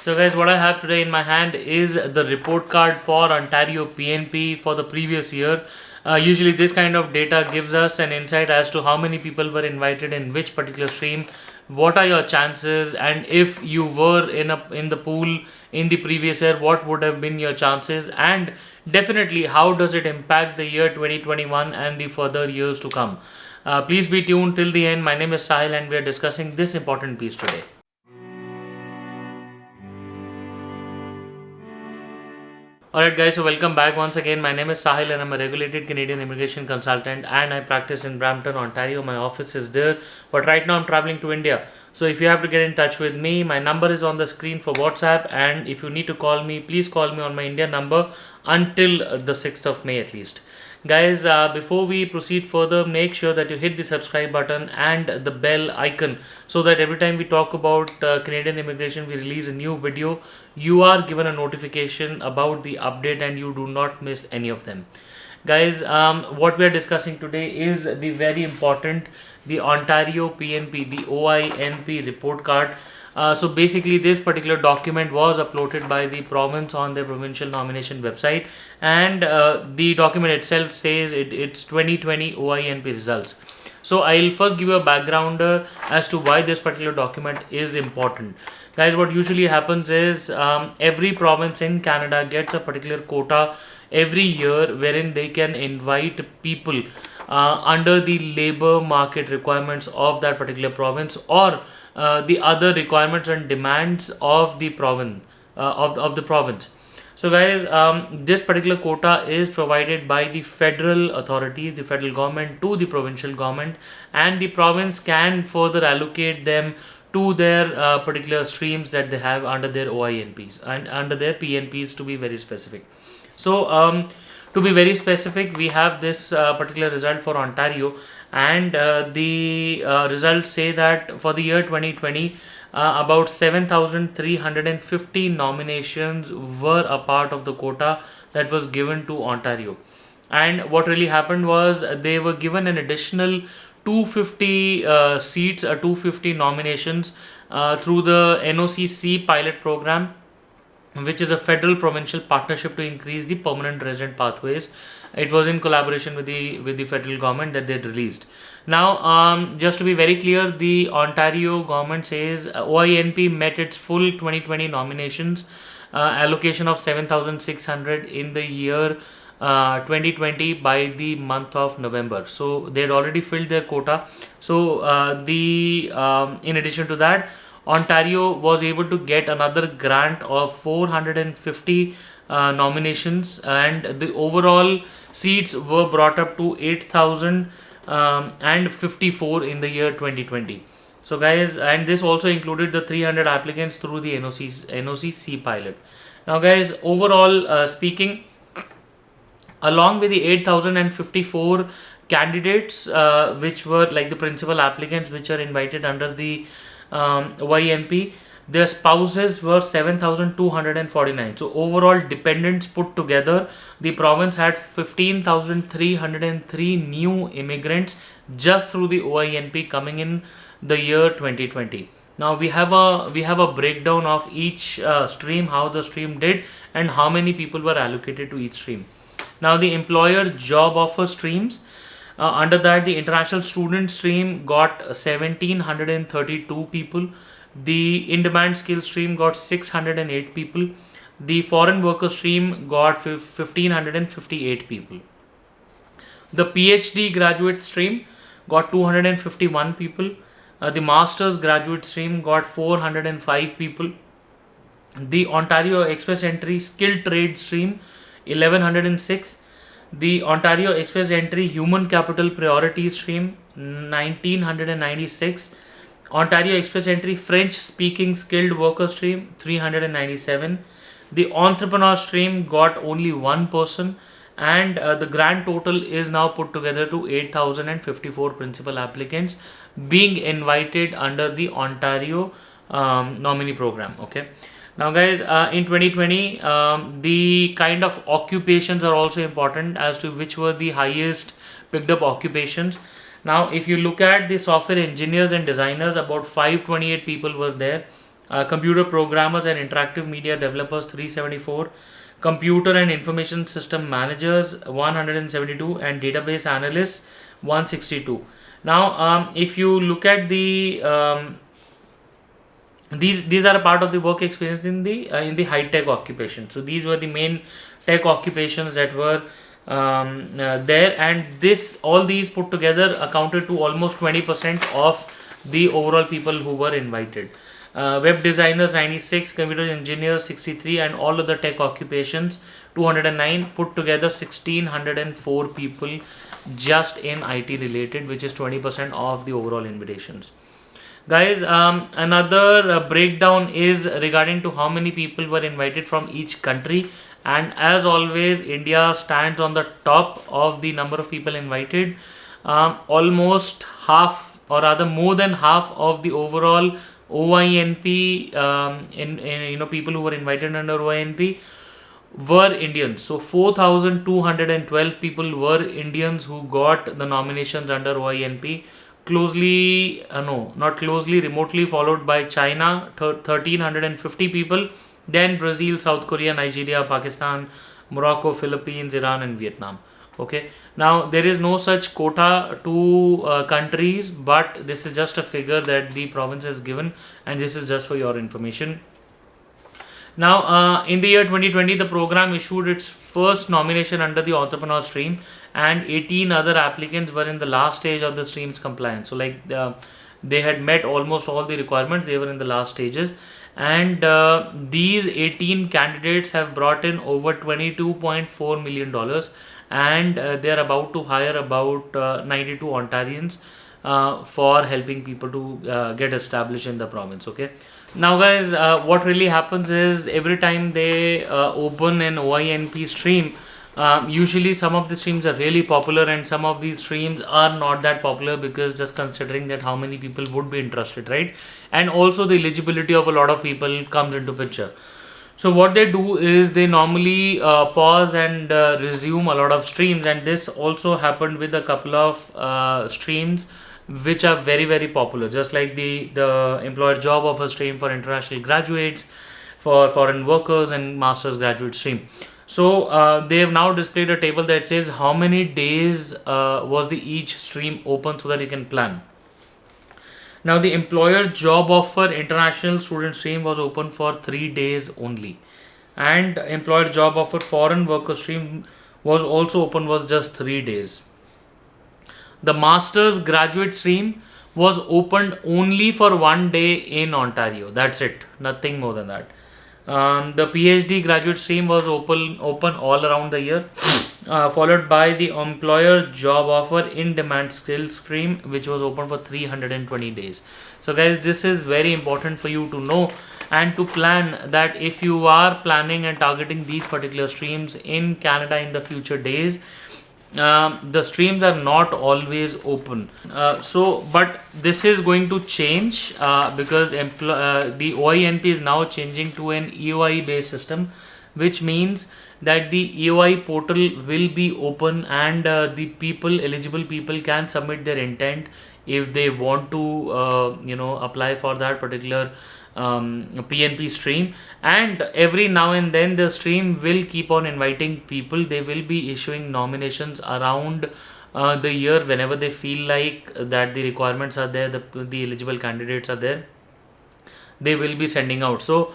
So guys, what I have today in my hand is the report card for Ontario PNP for the previous year. Usually this kind of data gives us an insight as to how many people were invited in which particular stream, what are your chances, and if you were in the pool in the previous year, what would have been your chances, and definitely how does it impact the year 2021 and the further years to come. Please be tuned till the end. My name is Sahil and we are discussing this important piece today. Alright guys, so welcome back once again. My name is Sahil and I'm a regulated Canadian immigration consultant and I practice in Brampton, Ontario. My office is there, but right now I'm traveling to India. So if you have to get in touch with me, my number is on the screen for WhatsApp, and if you need to call me, please call me on my India number until the 6th of May at least. Guys, before we proceed further, make sure that you hit the subscribe button and the bell icon so that every time we talk about Canadian immigration, we release a new video, you are given a notification about the update and you do not miss any of them. Guys, what we are discussing today is the very important, the Ontario PNP, the OINP report card. So basically this particular document was uploaded by the province on their provincial nomination website, and the document itself says it's 2020 OINP results. So I'll first give you a background as to why this particular document is important. Guys, what usually happens is every province in Canada gets a particular quota every year wherein they can invite people under the labor market requirements of that particular province, or the other requirements and demands of the province of the province. So guys, this particular quota is provided by the federal authorities, the federal government, to the provincial government, and the province can further allocate them to their particular streams that they have under their OINPs and under their PNPs, to be very specific. So to be very specific, we have this particular result for Ontario, and the results say that for the year 2020, about 7,350 nominations were a part of the quota that was given to Ontario. And what really happened was they were given an additional 250 seats, 250 nominations through the NOC-C pilot program, which is a federal provincial partnership to increase the permanent resident pathways. It was in collaboration with the federal government that they had released. Now, just to be very clear, the Ontario government says OINP met its full 2020 nominations allocation of 7,600 in the year 2020 by the month of November. So they had already filled their quota. So the in addition to that, Ontario was able to get another grant of 450 nominations, and the overall seats were brought up to 8,054 in the year 2020. So guys, and this also included the 300 applicants through the NOC-C pilot. Now guys, overall speaking, along with the 8,054 candidates, which were like the principal applicants which are invited under the YMP, their spouses were 7,249. So overall dependents put together, the province had 15,303 new immigrants just through the OINP coming in the year 2020. Now we have a breakdown of each stream, how the stream did and how many people were allocated to each stream. Now the employer job offer streams, under that the international student stream got 1,732 people, the in-demand skill stream got 608 people, the foreign worker stream got 1,558 people, the PhD graduate stream got 251 people, the master's graduate stream got 405 people, the Ontario Express Entry skilled trade stream 1106, the Ontario Express Entry Human Capital Priority Stream 1996, Ontario Express Entry French Speaking Skilled Worker Stream 397, the Entrepreneur Stream got only one person, and the grand total is now put together to 8,054 principal applicants being invited under the Ontario nominee program. Okay. Now guys, in 2020, the kind of occupations are also important as to which were the highest picked up occupations. Now if you look at the software engineers and designers, about 528 people were there. computer programmers and interactive media developers 374, computer and information system managers 172, and database analysts 162. Now, if you look at the these are a part of the work experience in the high tech occupation. So these were the main tech occupations that were there, and this all these put together accounted to almost 20% of the overall people who were invited. Web designers 96, computer engineers 63, and all other tech occupations 209, put together 1604 people just in IT related, which is 20% of the overall invitations. Guys, another breakdown is regarding to how many people were invited from each country, and as always India stands on the top of the number of people invited. Almost half, or rather more than half of the overall OINP, in people who were invited under OINP were Indians. So 4,212 people were Indians who got the nominations under OINP. Closely, no, not closely, remotely followed by China, 1,350 people. Then Brazil, South Korea, Nigeria, Pakistan, Morocco, Philippines, Iran, and Vietnam. Okay. Now there is no such quota to countries, but this is just a figure that the province has given, and this is just for your information. Now, in the year 2020, the program issued its first nomination under the entrepreneur stream, and 18 other applicants were in the last stage of the stream's compliance. So, like, they had met almost all the requirements, they were in the last stages, and these 18 candidates have brought in over $22.4 million, and they are about to hire about 92 Ontarians for helping people to get established in the province. Okay. Now, guys, what really happens is every time they open an OINP stream, usually some of the streams are really popular, and some of these streams are not that popular, because just considering that how many people would be interested, right? And also the eligibility of a lot of people comes into picture. So what they do is they normally pause and resume a lot of streams, and this also happened with a couple of streams which are very very popular, just like the employer job offer stream for international graduates, for foreign workers, and master's graduate stream. So they have now displayed a table that says how many days was the each stream open, so that you can plan. Now, the employer job offer international student stream was open for 3 days only, and employer job offer foreign worker stream was also open, was just 3 days. The master's graduate stream was opened only for 1 day in Ontario. That's it, nothing more than that. The PhD graduate stream was open all around the year, followed by the employer job offer in demand skills stream, which was open for 320 days. So, guys, this is very important for you to know and to plan, that if you are planning and targeting these particular streams in Canada in the future days, the streams are not always open. But this is going to change, because the OINP is now changing to an EOI based system, which means that the EOI portal will be open, and the eligible people can submit their intent if they want to apply for that particular PNP stream. And every now and then the stream will keep on inviting people. They will be issuing nominations around the year whenever they feel like that the requirements are there, the eligible candidates are there, they will be sending out. So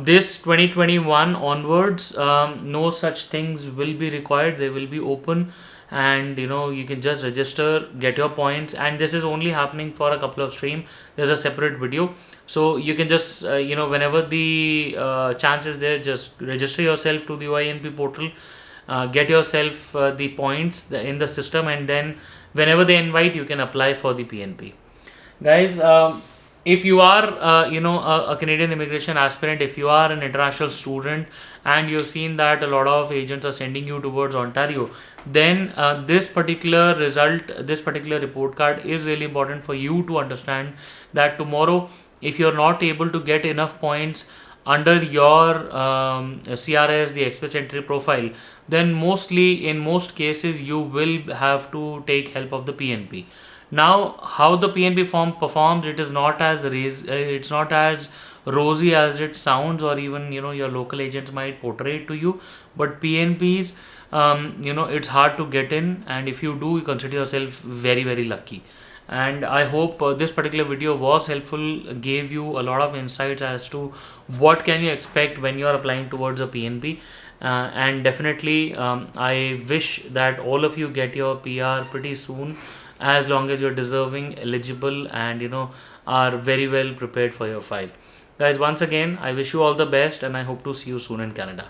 this 2021 onwards, no such things will be required. They will be open, and you can just register, get your points, and this is only happening for a couple of stream. There's a separate video, so you can just whenever the chance is there, just register yourself to the OINP portal, get yourself the points in the system, and then whenever they invite, you can apply for the PNP. Guys, if you are a Canadian immigration aspirant, if you are an international student, and you've seen that a lot of agents are sending you towards Ontario, then this particular report card is really important for you to understand, that tomorrow, if you're not able to get enough points under your CRS, the express entry profile, then in most cases you will have to take help of the PNP. Now, how the PNP form performs, it is not as rosy as it sounds, or even your local agents might portray it to you. But PNPs, it's hard to get in, and if you do, you consider yourself very, very lucky. And I hope this particular video was helpful, gave you a lot of insights as to what can you expect when you are applying towards a PNP. And definitely, I wish that all of you get your PR pretty soon, as long as you're deserving, eligible, and are very well prepared for your file. Guys, once again, I wish you all the best, and I hope to see you soon in Canada.